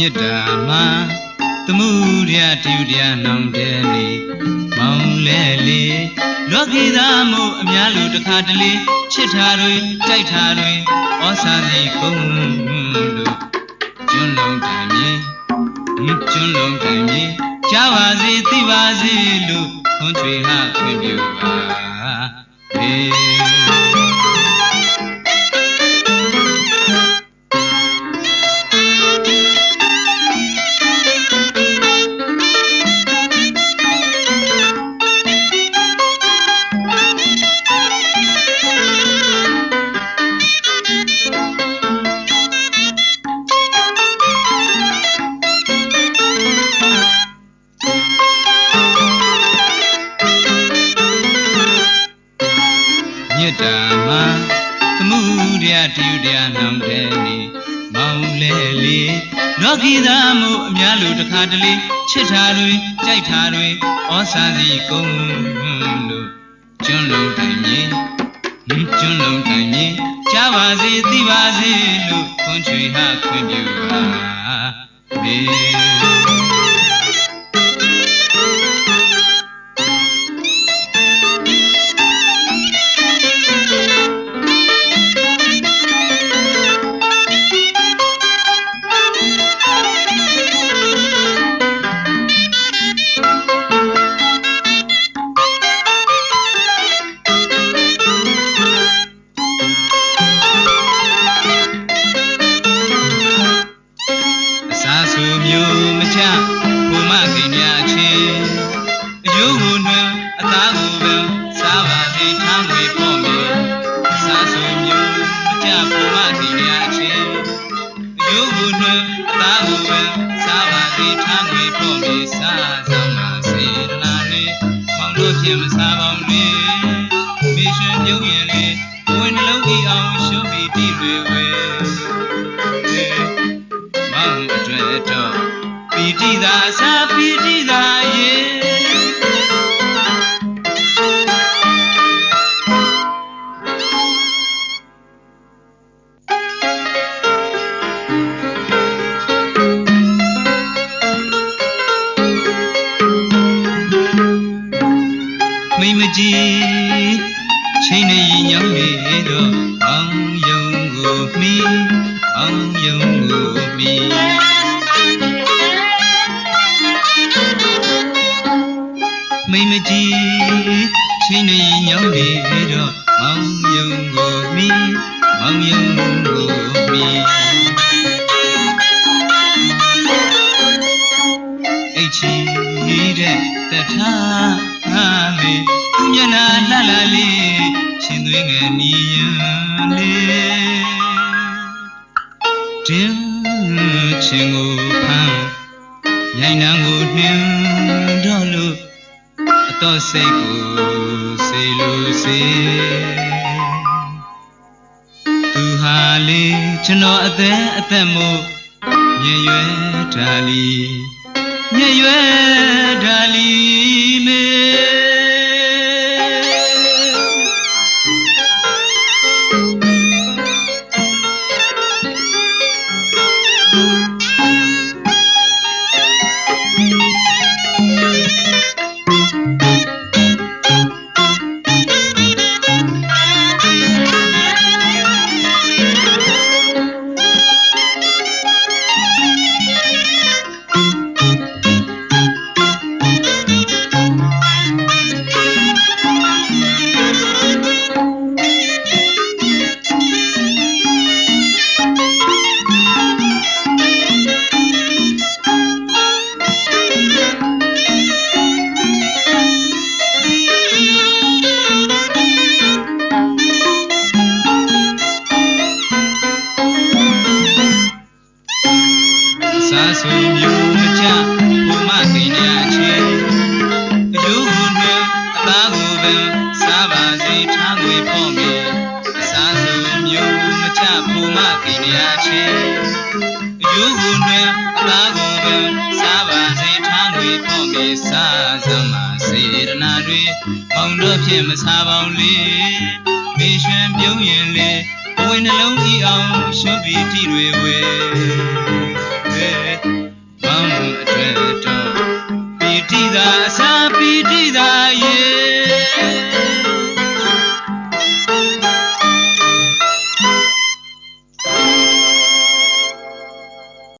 မြစ်တာမှာသမုဒယတိယတရားနောင်တယ်လေမောင်လဲလေလောကီသားမှုအများလူတစ်ခါတလေချစ်ထားတွေတိုက်ထားတွေဩစာစီကုန်းလို့ကျွန်းလုံးတိုင်မြေကျွန်းလုံးတိုင်မြေကြားပါစေသိပါစေလို့ခွန်ချွေဟာခွင့်ပြုပါဘေးလောကီသားမှုအများလူတစ်ခါတလေချစ်ထားတွေကြိုက်ထားတွေဩစာစီကုန်းလို့ကျွန်းလုံးတိုင်မြေကျွန်းလုံးတိုင်မြေကြားပါစေသိပါစေလို့ခွန်ချွေဟာခွင့်ပြုပါဘေးဝင်နှလုံးကြီးအောင်ရှုပ်ပြီးကြည့်တွေဝေ သာအစာပီတိသာ